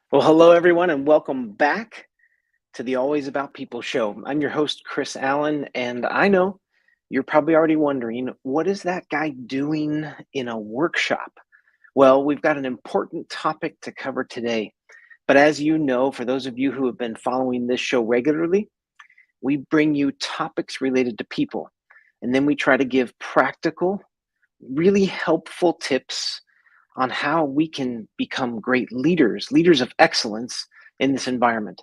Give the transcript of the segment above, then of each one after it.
Well, hello, everyone, and welcome back to the Always About People show. I'm your host, Chris Allen, and I know you're probably already wondering, what is that guy doing in a workshop? Well, we've got an important topic to cover today. But as you know, for those of you who have been following this show regularly, we bring you topics related to people, and then we try to give practical, really helpful tips on how we can become great leaders, leaders of excellence in this environment.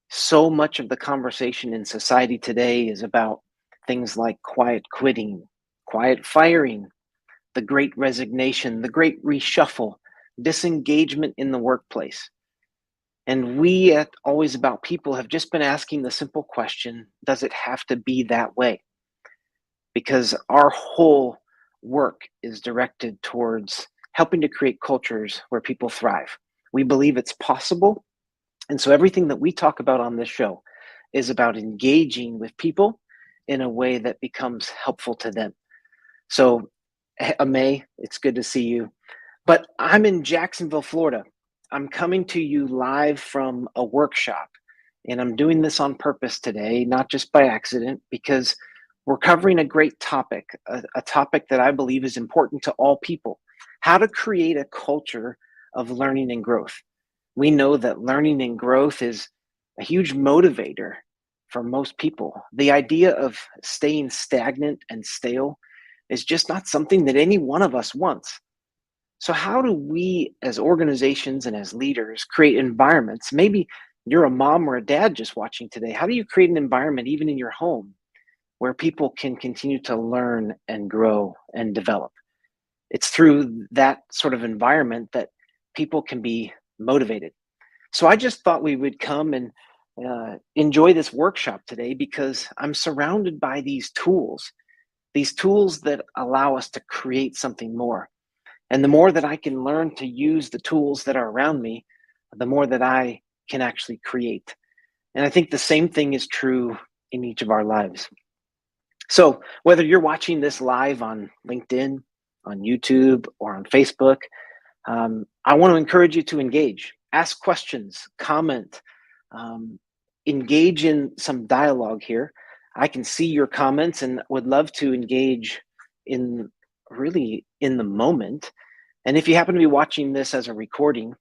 So much of the conversation in society today is about things like quiet quitting, quiet firing, the great resignation, the great reshuffle, disengagement in the workplace. And we at Always About People have just been asking the simple question, does it have to be that way? Because our whole work is directed towards helping to create cultures where people thrive. We believe it's possible. And so everything that we talk about on this show is about engaging with people in a way that becomes helpful to them. So, May, it's good to see you. But I'm in Jacksonville, Florida. I'm coming to you live from a workshop. And I'm doing this on purpose today, not just by accident, because we're covering a great topic, a topic that I believe is important to all people: how to create a culture of learning and growth. We know that learning and growth is a huge motivator for most people. The idea of staying stagnant and stale is just not something that any one of us wants. So, how do we as organizations and as leaders create environments? Maybe you're a mom or a dad just watching today. How do you create an environment, even in your home, where people can continue to learn and grow and develop? It's through that sort of environment that people can be motivated. So I just thought we would come and enjoy this workshop today because I'm surrounded by these tools that allow us to create something more. And the more that I can learn to use the tools that are around me, the more that I can actually create. And I think the same thing is true in each of our lives. So whether you're watching this live on LinkedIn, on YouTube, or on Facebook, I want to encourage you to engage, ask questions, comment, um, engage in some dialogue here. I can see your comments and would love to engage in really in the moment. And if you happen to be watching this as a recording,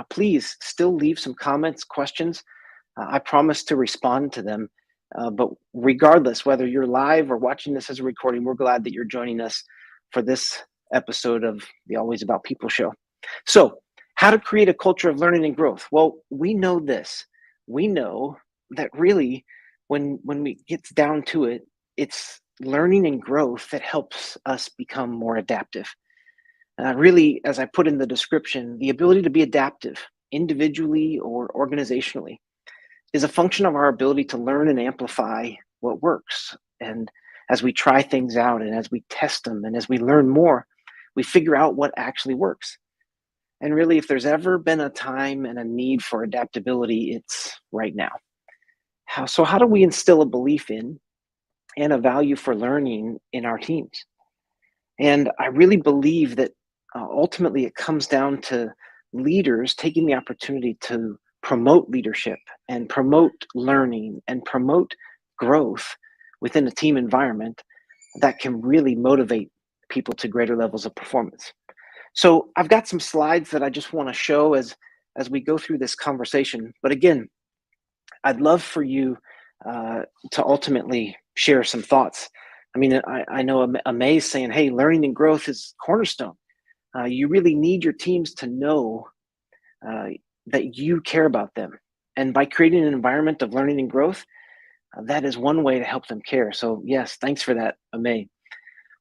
please still leave some comments, questions. I promise to respond to them. But regardless, whether you're live or watching this as a recording, we're glad that you're joining us for this episode of the Always About People show. So, how to create a culture of learning and growth? Well, we know this. We know that really, when we get down to it, it's learning and growth that helps us become more adaptive. Really, as I put in the description, the ability to be adaptive individually or organizationally is a function of our ability to learn and amplify what works. And as we try things out and as we test them and as we learn more, we figure out what actually works. And really, if there's ever been a time and a need for adaptability, it's right now. So how do we instill a belief in and a value for learning in our teams? And I really believe that ultimately it comes down to leaders taking the opportunity to promote leadership and promote learning and promote growth within a team environment that can really motivate people to greater levels of performance. So I've got some slides that I just want to show as we go through this conversation. But again, I'd love for you to ultimately share some thoughts. I mean, I know Amaze saying, "Hey, learning and growth is cornerstone." You really need your teams to know uh, that you care about them, and by creating an environment of learning and growth, that is one way to help them care. So, yes, thanks for that, Amaze.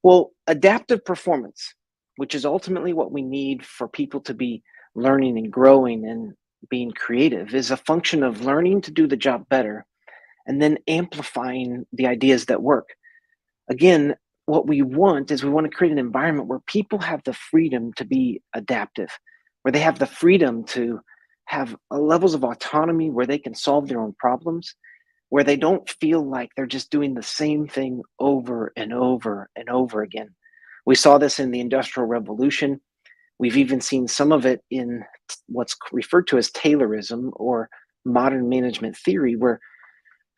Well, adaptive performance, which is ultimately what we need for people to be learning and growing and being creative, is a function of learning to do the job better and then amplifying the ideas that work. Again, what we want is we want to create an environment where people have the freedom to be adaptive, where they have the freedom to have levels of autonomy where they can solve their own problems, where they don't feel like they're just doing the same thing over and over and over again. We saw this in the Industrial Revolution. We've even seen some of it in what's referred to as Taylorism or modern management theory, where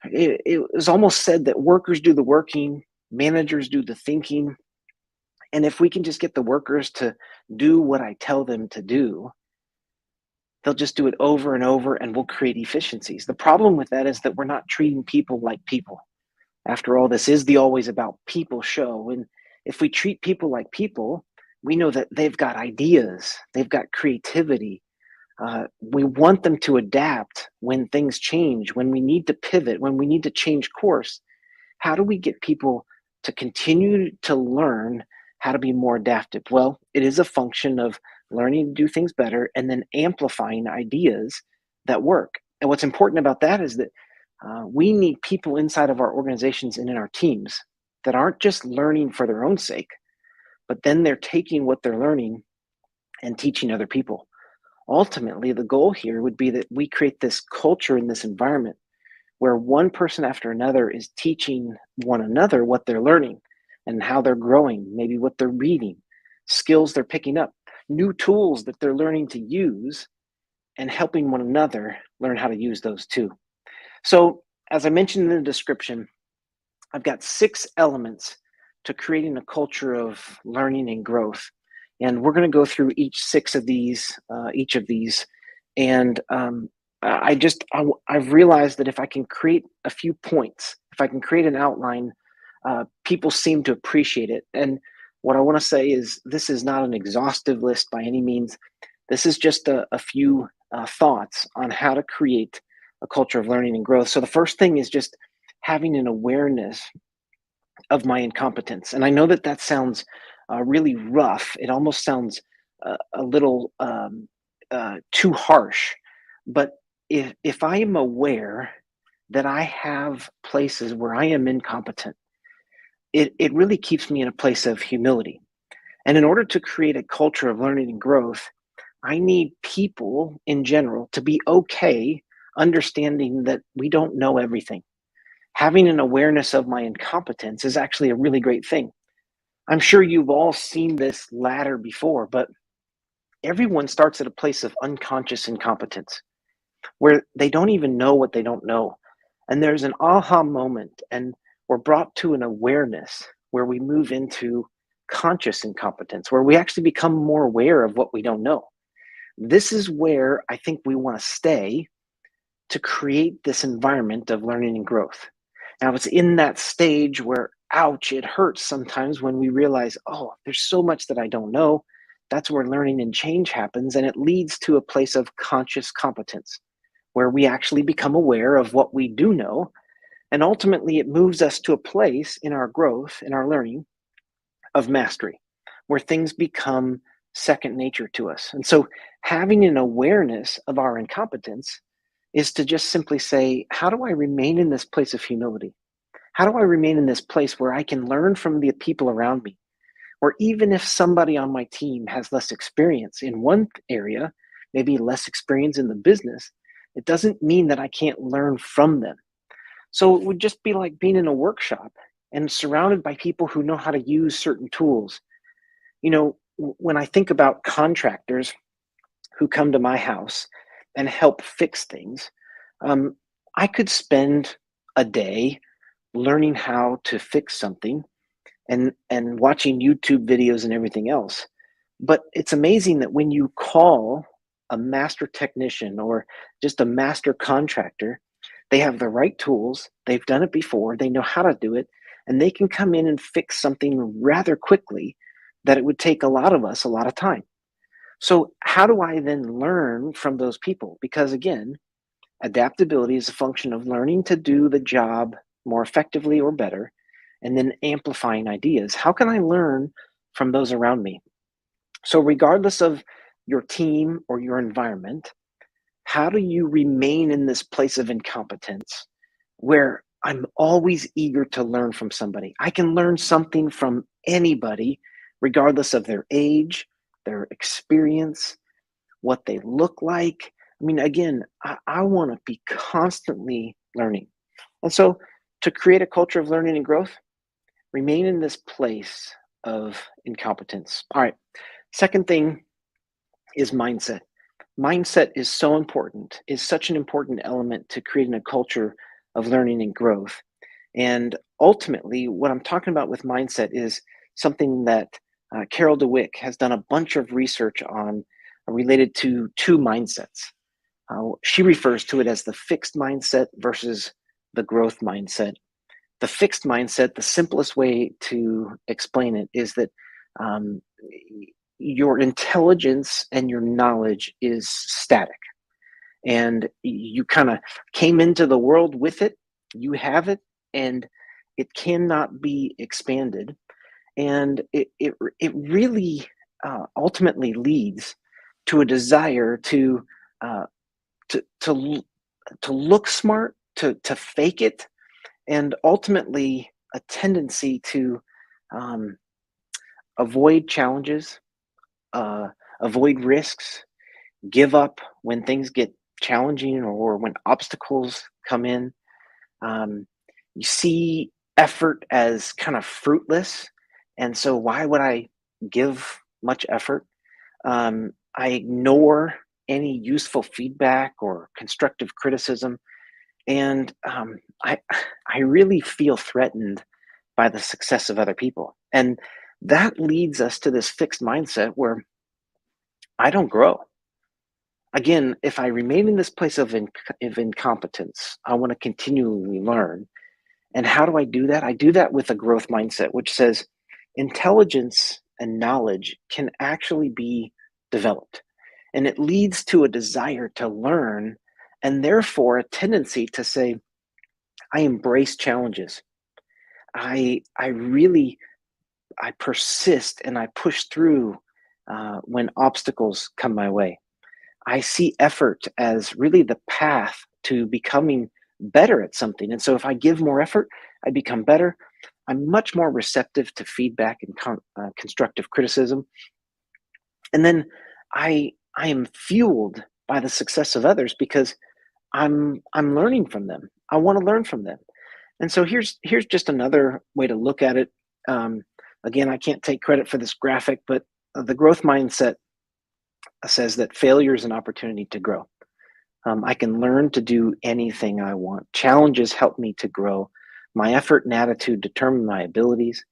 it was almost said that workers do the working, managers do the thinking. And if we can just get the workers to do what I tell them to do, they'll just do it over and over and we'll create efficiencies. The problem with that is that we're not treating people like people. After all, this is the Always About People show. And if we treat people like people, we know that they've got ideas, they've got creativity. We want them to adapt when things change, when we need to pivot, when we need to change course. How do we get people to continue to learn how to be more adaptive? Well, it is a function of learning to do things better and then amplifying ideas that work. And what's important about that is that we need people inside of our organizations and in our teams that aren't just learning for their own sake, but then they're taking what they're learning and teaching other people. Ultimately, the goal here would be that we create this culture in this environment where one person after another is teaching one another what they're learning and how they're growing, maybe what they're reading, skills they're picking up, new tools that they're learning to use, and helping one another learn how to use those too. So, as I mentioned in the description, I've got 6 elements to creating a culture of learning and growth. And we're going to go through each of these. And I've realized that if I can create a few points, if I can create an outline, people seem to appreciate it. And what I want to say is this is not an exhaustive list by any means. This is just a few thoughts on how to create a culture of learning and growth. So the first thing is just having an awareness of my incompetence. And I know that that sounds really rough. It almost sounds a little too harsh. But if I am aware that I have places where I am incompetent, it really keeps me in a place of humility. And in order to create a culture of learning and growth, I need people in general to be okay understanding that we don't know everything. Having an awareness of my incompetence is actually a really great thing. I'm sure you've all seen this ladder before, but everyone starts at a place of unconscious incompetence where they don't even know what they don't know. And there's an aha moment, and we're brought to an awareness where we move into conscious incompetence, where we actually become more aware of what we don't know. This is where I think we want to stay to create this environment of learning and growth. Now, it's in that stage where, ouch, it hurts sometimes when we realize, oh, there's so much that I don't know. That's where learning and change happens, and it leads to a place of conscious competence where we actually become aware of what we do know. And ultimately, it moves us to a place in our growth, in our learning of mastery, where things become second nature to us. And so, having an awareness of our incompetence is to just simply say, how do I remain in this place of humility? How do I remain in this place where I can learn from the people around me? Or even if somebody on my team has less experience in one area, maybe less experience in the business, it doesn't mean that I can't learn from them. So it would just be like being in a workshop and surrounded by people who know how to use certain tools. When I think about contractors who come to my house and help fix things, um, I could spend a day learning how to fix something and watching YouTube videos and everything else. But it's amazing that when you call a master technician or just a master contractor, they have the right tools, they've done it before, they know how to do it, and they can come in and fix something rather quickly that it would take a lot of us a lot of time. So, how do I then learn from those people? Because again, adaptability is a function of learning to do the job more effectively or better, and then amplifying ideas. How can I learn from those around me? So, regardless of your team or your environment, how do you remain in this place of incompetence where I'm always eager to learn from somebody? I can learn something from anybody, regardless of their age, their experience, what they look like. I mean, again, I want to be constantly learning. And so, to create a culture of learning and growth, remain in this place of incompetence. All right. Second thing is mindset. Mindset is so important, is such an important element to creating a culture of learning and growth. And ultimately, what I'm talking about with mindset is something that Carol DeWick has done a bunch of research on related to two mindsets. She refers to it as the fixed mindset versus the growth mindset. The fixed mindset, the simplest way to explain it is that um, your intelligence and your knowledge is static, and you kind of came into the world with it, you have it, and it cannot be expanded. And it really ultimately leads to a desire uh, to to look smart, to fake it, and ultimately a tendency to um, avoid challenges, uh, avoid risks, give up when things get challenging or when obstacles come in. Um, you see effort as kind of fruitless. And so, why would I give much effort? I ignore any useful feedback or constructive criticism. And I really feel threatened by the success of other people. And that leads us to this fixed mindset where I don't grow. Again, if I remain in this place of incompetence, I want to continually learn. And how do I do that? I do that with a growth mindset, which says intelligence and knowledge can actually be developed. And it leads to a desire to learn, and therefore a tendency to say, I embrace challenges. I really I persist and I push through when obstacles come my way. I see effort as really the path to becoming better at something. And so if I give more effort, I become better. I'm much more receptive to feedback and constructive criticism. And then I am fueled by the success of others because I'm learning from them. I want to learn from them. And so here's just another way to look at it. Um, Again, I can't take credit for this graphic, but the growth mindset says that failure is an opportunity to grow. I can learn to do anything I want. Challenges help me to grow. My effort and attitude determine my abilities.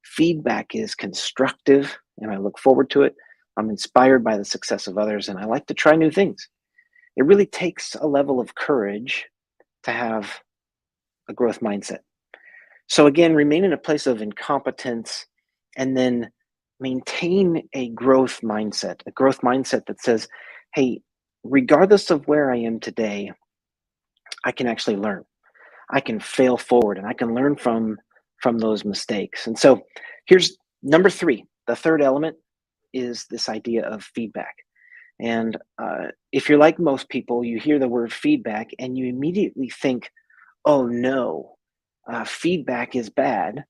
Feedback is constructive, and I look forward to it. I'm inspired by the success of others, and I like to try new things. It really takes a level of courage to have a growth mindset. So, again, remain in a place of incompetence and then maintain a growth mindset that says, hey, regardless of where I am today, I can actually learn. I can fail forward and I can learn from those mistakes. And so here's number three. The third element is this idea of feedback. And if you're like most people, you hear the word feedback and you immediately think, oh no, feedback is bad.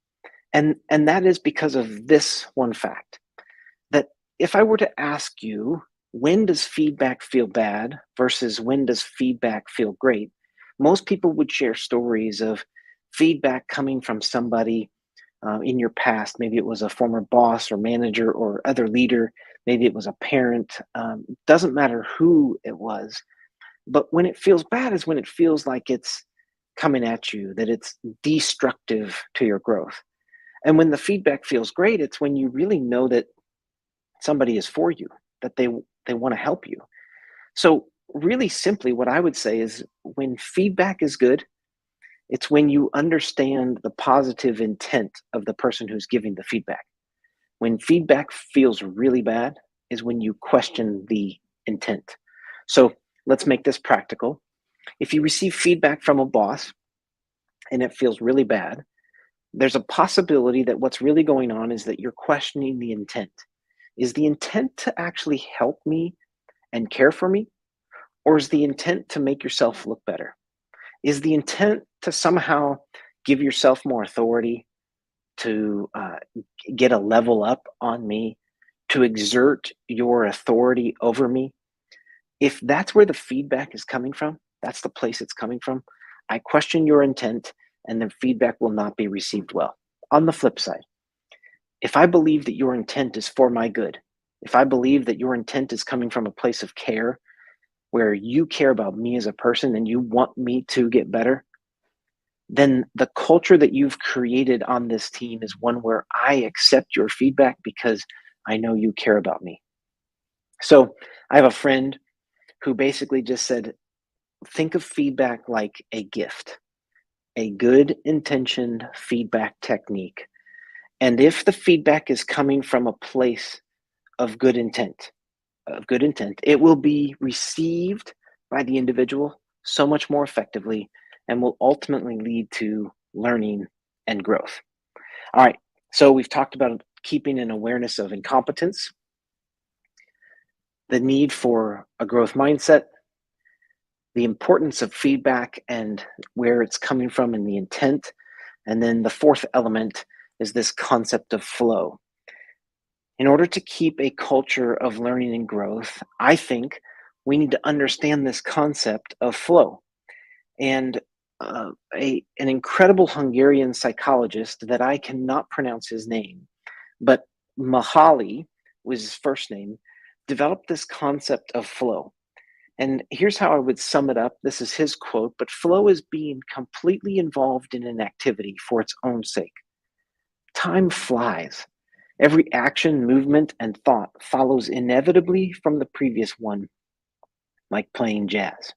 And that is because of this one fact, that if I were to ask you, when does feedback feel bad versus when does feedback feel great? Most people would share stories of feedback coming from somebody in your past. Maybe it was a former boss or manager or other leader. Maybe it was a parent. Doesn't matter who it was. But when it feels bad is when it feels like it's coming at you, that it's destructive to your growth. And when the feedback feels great, it's when you really know that somebody is for you, that they want to help you. So really simply what I would say is when feedback is good, it's when you understand the positive intent of the person who's giving the feedback. When feedback feels really bad is when you question the intent. So let's make this practical. If you receive feedback from a boss and it feels really bad, there's a possibility that what's really going on is that you're questioning the intent. Is the intent to actually help me and care for me? Or is the intent to make yourself look better? Is the intent to somehow give yourself more authority, to get a level up on me, to exert your authority over me? If that's where the feedback is coming from, that's the place it's coming from, I question your intent and the feedback will not be received well. On the flip side, if I believe that your intent is for my good, if I believe that your intent is coming from a place of care, where you care about me as a person and you want me to get better, then the culture that you've created on this team is one where I accept your feedback because I know you care about me. So I have a friend who basically just said, think of feedback like a gift, a good intentioned feedback technique. And if the feedback is coming from a place of good intent, it will be received by the individual so much more effectively and will ultimately lead to learning and growth. All right. So we've talked about keeping an awareness of incompetence, the need for a growth mindset, the importance of feedback and where it's coming from and the intent. And then the fourth element is this concept of flow. In order to keep a culture of learning and growth, I think we need to understand this concept of flow. And an incredible Hungarian psychologist that I cannot pronounce his name, but Mihaly was his first name, developed this concept of flow. And here's how I would sum it up. This is his quote, but flow is being completely involved in an activity for its own sake. Time flies. Every action, movement, and thought follows inevitably from the previous one, like playing jazz.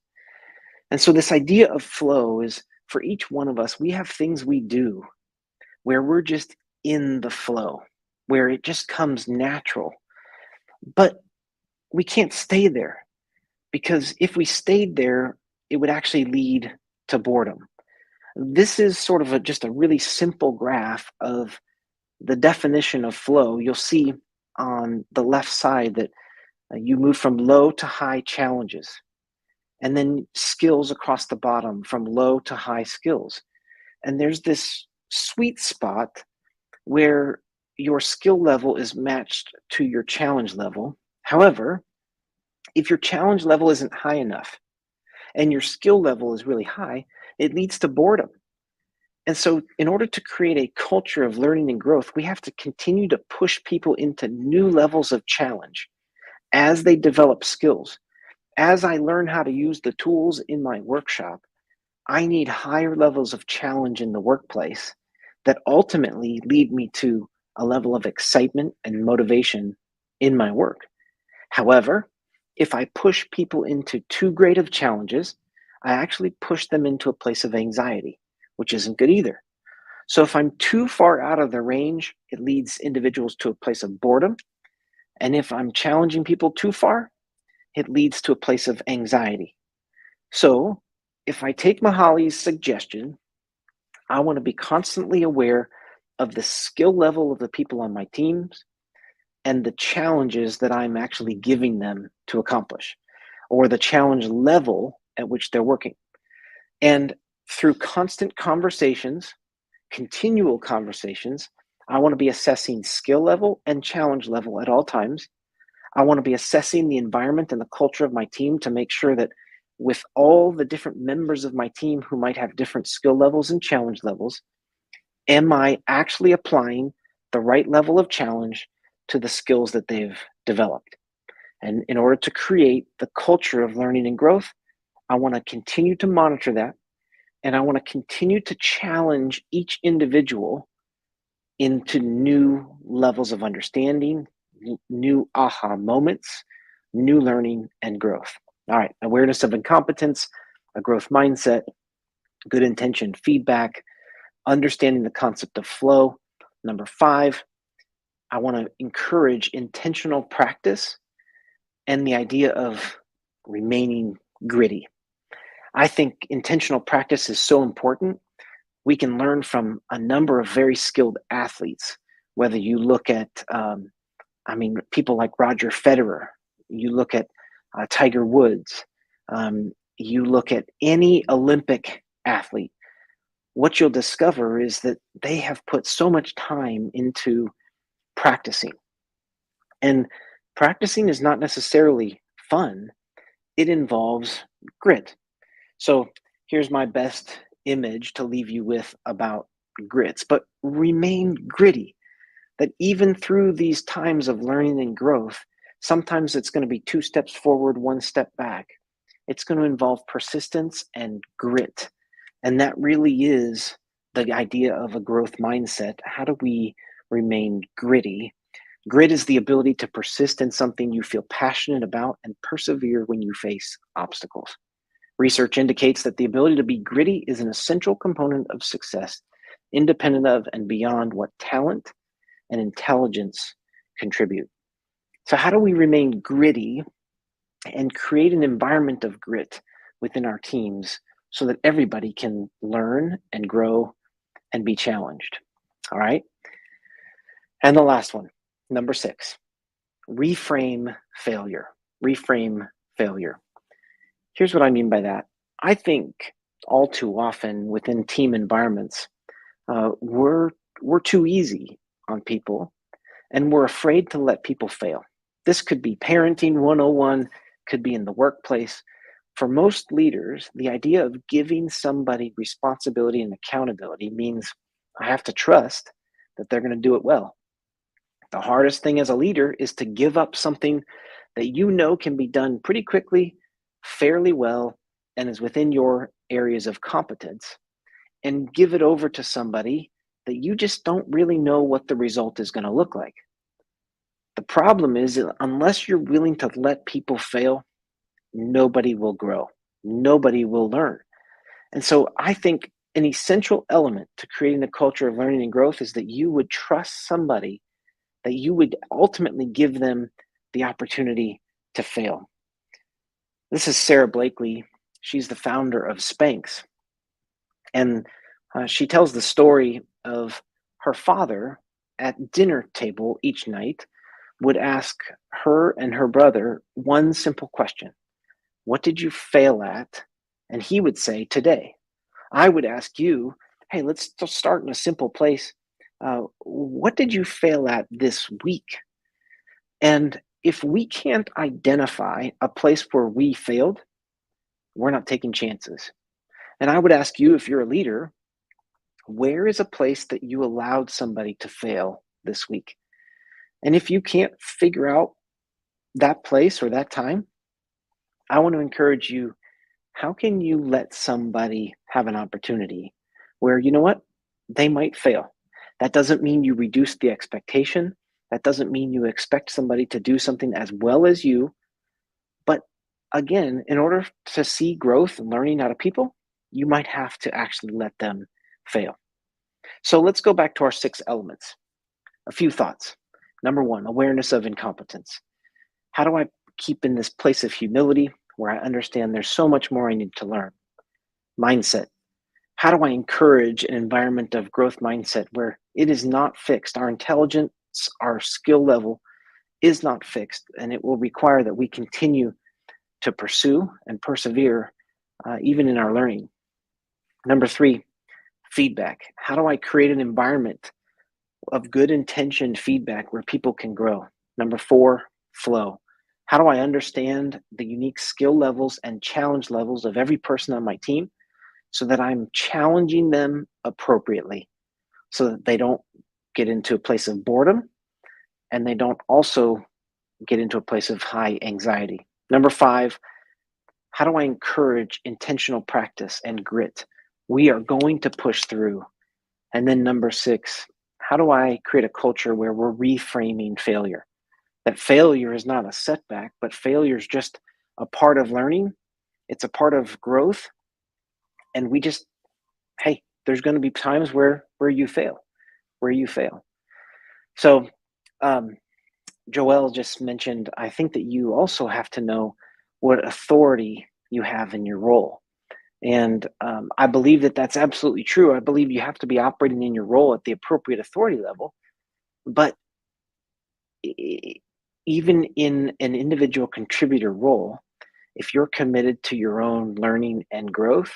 And so, this idea of flow is for each one of us, we have things we do where we're just in the flow, where it just comes natural. But we can't stay there because if we stayed there, it would actually lead to boredom. This is sort of just a really simple graph of the definition of flow. You'll see on the left side that you move from low to high challenges, and then skills across the bottom from low to high skills. And there's this sweet spot where your skill level is matched to your challenge level. However, if your challenge level isn't high enough and your skill level is really high, it leads to boredom. And so, in order to create a culture of learning and growth, we have to continue to push people into new levels of challenge as they develop skills. As I learn how to use the tools in my workshop, I need higher levels of challenge in the workplace that ultimately lead me to a level of excitement and motivation in my work. However, if I push people into too great of challenges, I actually push them into a place of anxiety, which isn't good either. So if I'm too far out of the range, it leads individuals to a place of boredom. And if I'm challenging people too far, it leads to a place of anxiety. So if I take Mahali's suggestion, I want to be constantly aware of the skill level of the people on my teams and the challenges that I'm actually giving them to accomplish, or the challenge level at which they're working. And through constant conversations, continual conversations, I want to be assessing skill level and challenge level at all times. I want to be assessing the environment and the culture of my team to make sure that with all the different members of my team who might have different skill levels and challenge levels, am I actually applying the right level of challenge to the skills that they've developed? And in order to create the culture of learning and growth, I want to continue to monitor that. And I want to continue to challenge each individual into new levels of understanding, new aha moments, new learning and growth. All right, awareness of incompetence, a growth mindset, good intention feedback, understanding the concept of flow. Number 5, I want to encourage intentional practice and the idea of remaining gritty. I think intentional practice is so important. We can learn from a number of very skilled athletes, whether you look at, people like Roger Federer, you look at Tiger Woods, you look at any Olympic athlete, what you'll discover is that they have put so much time into practicing. And practicing is not necessarily fun, it involves grit. So here's my best image to leave you with about grits, but remain gritty. That even through these times of learning and growth, Sometimes it's going to be two steps forward, one step back. It's going to involve persistence and grit. And that really is the idea of a growth mindset. How do we remain gritty? Grit is the ability to persist in something you feel passionate about and persevere when you face obstacles. Research indicates that the ability to be gritty is an essential component of success, independent of and beyond what talent and intelligence contribute. So, how do we remain gritty and create an environment of grit within our teams so that everybody can learn and grow and be challenged? All right. And the last one, number 6, reframe failure. Reframe failure. Here's what I mean by that. I think all too often within team environments, we're too easy on people, and we're afraid to let people fail. This could be parenting 101, could be in the workplace. For most leaders, the idea of giving somebody responsibility and accountability means I have to trust that they're going to do it well. The hardest thing as a leader is to give up something that you know can be done pretty quickly, fairly well, and is within your areas of competence, and give it over to somebody that you just don't really know what the result is going to look like. The problem is, unless you're willing to let people fail, nobody will grow, nobody will learn. And so I think an essential element to creating a culture of learning and growth is that you would trust somebody, that you would ultimately give them the opportunity to fail. This is Sarah Blakely. She's the founder of Spanx. And she tells the story of her father at dinner table each night would ask her and her brother one simple question. What did you fail at? And he would say, today. I would ask you, hey, let's just start in a simple place. What did you fail at this week? And if we can't identify a place where we failed, we're not taking chances. And I would ask you, if you're a leader, where is a place that you allowed somebody to fail this week? And if you can't figure out that place or that time, I want to encourage you, how can you let somebody have an opportunity where, you know what, they might fail? That doesn't mean you reduce the expectation. That doesn't mean you expect somebody to do something as well as you. But again, in order to see growth and learning out of people, you might have to actually let them fail. So let's go back to our 6 elements. A few thoughts. Number 1, awareness of incompetence. How do I keep in this place of humility where I understand there's so much more I need to learn? Mindset. How do I encourage an environment of growth mindset where it is not fixed? Our intelligence, our skill level is not fixed, and it will require that we continue to pursue and persevere even in our learning. Number 3, feedback. How do I create an environment of good intentioned feedback where people can grow? Number 4, flow. How do I understand the unique skill levels and challenge levels of every person on my team so that I'm challenging them appropriately so that they don't get into a place of boredom and they don't also get into a place of high anxiety? Number 5, how do I encourage intentional practice and grit? We are going to push through. And then number 6, how do I create a culture where we're reframing failure? That failure is not a setback, but failure is just a part of learning. It's a part of growth. And we just, hey, there's going to be times where you fail, where you fail. So Joelle just mentioned, I think that you also have to know what authority you have in your role. And I believe that that's absolutely true. I believe you have to be operating in your role at the appropriate authority level. But even in an individual contributor role, if you're committed to your own learning and growth,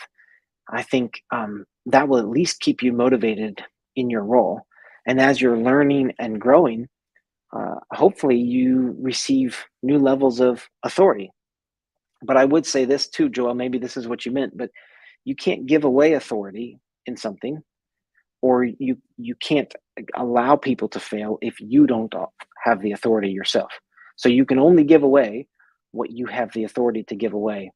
I think that will at least keep you motivated in your role. And as you're learning and growing, hopefully you receive new levels of authority. But I would say this too, Joel, maybe this is what you meant, but you can't give away authority in something, or you can't allow people to fail if you don't have the authority yourself. So you can only give away what you have the authority to give away.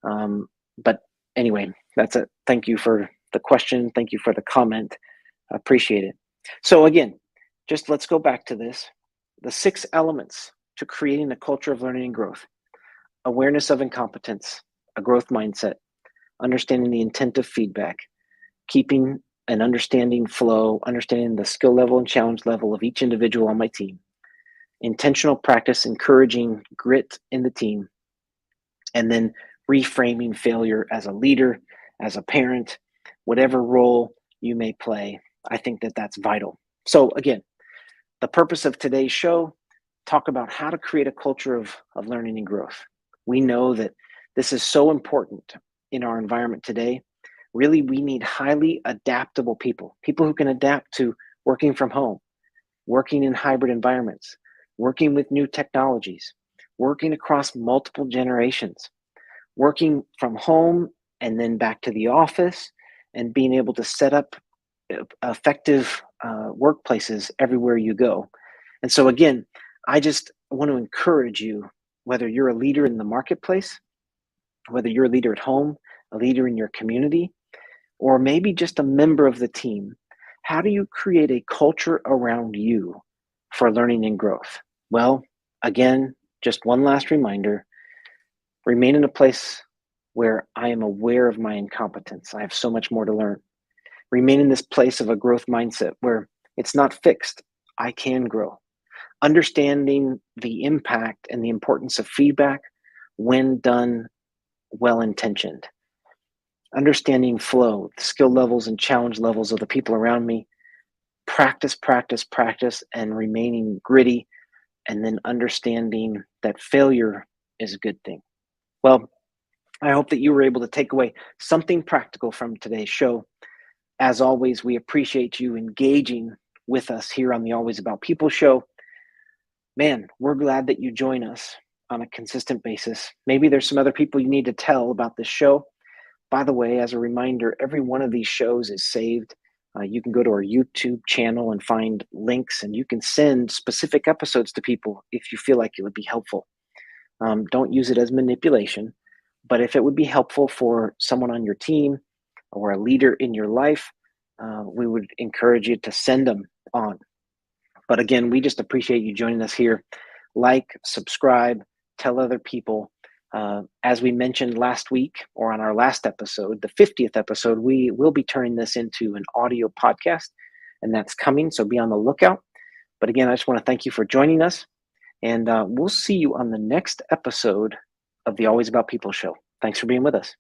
But anyway, that's it. Thank you for the question. Thank you for the comment. I appreciate it. So again, just let's go back to this. The 6 elements to creating a culture of learning and growth: awareness of incompetence, a growth mindset, understanding the intent of feedback, keeping and understanding flow, understanding the skill level and challenge level of each individual on my team, intentional practice, encouraging grit in the team, and then reframing failure as a leader, as a parent, whatever role you may play. I think that that's vital. So again, the purpose of today's show, talk about how to create a culture of learning and growth. We know that this is so important in our environment today. Really, we need highly adaptable people, people who can adapt to working from home, working in hybrid environments, working with new technologies, working across multiple generations, working from home and then back to the office, and being able to set up effective workplaces everywhere you go. And so, again, I just want to encourage you, whether you're a leader in the marketplace, whether you're a leader at home, a leader in your community, or maybe just a member of the team, how do you create a culture around you for learning and growth? Well, again, just one last reminder: remain in a place where I am aware of my incompetence. I have so much more to learn. Remain in this place of a growth mindset where it's not fixed. I can grow. Understanding the impact and the importance of feedback when done well intentioned. Understanding flow, skill levels and challenge levels of the people around me. Practice, practice, practice, and remaining gritty. And then understanding that failure is a good thing. Well, I hope that you were able to take away something practical from today's show. As always, we appreciate you engaging with us here on the Always About People show. Man, we're glad that you join us on a consistent basis. Maybe there's some other people you need to tell about this show. By the way, as a reminder, every one of these shows is saved. You can go to our YouTube channel and find links, and you can send specific episodes to people if you feel like it would be helpful. Don't use it as manipulation, but if it would be helpful for someone on your team or a leader in your life, we would encourage you to send them on. But again, we just appreciate you joining us here. Like, subscribe, tell other people. As we mentioned last week, or on our last episode, the 50th episode, we will be turning this into an audio podcast, and that's coming, so be on the lookout. But again, I just want to thank you for joining us, and we'll see you on the next episode of the Always About People show. Thanks for being with us.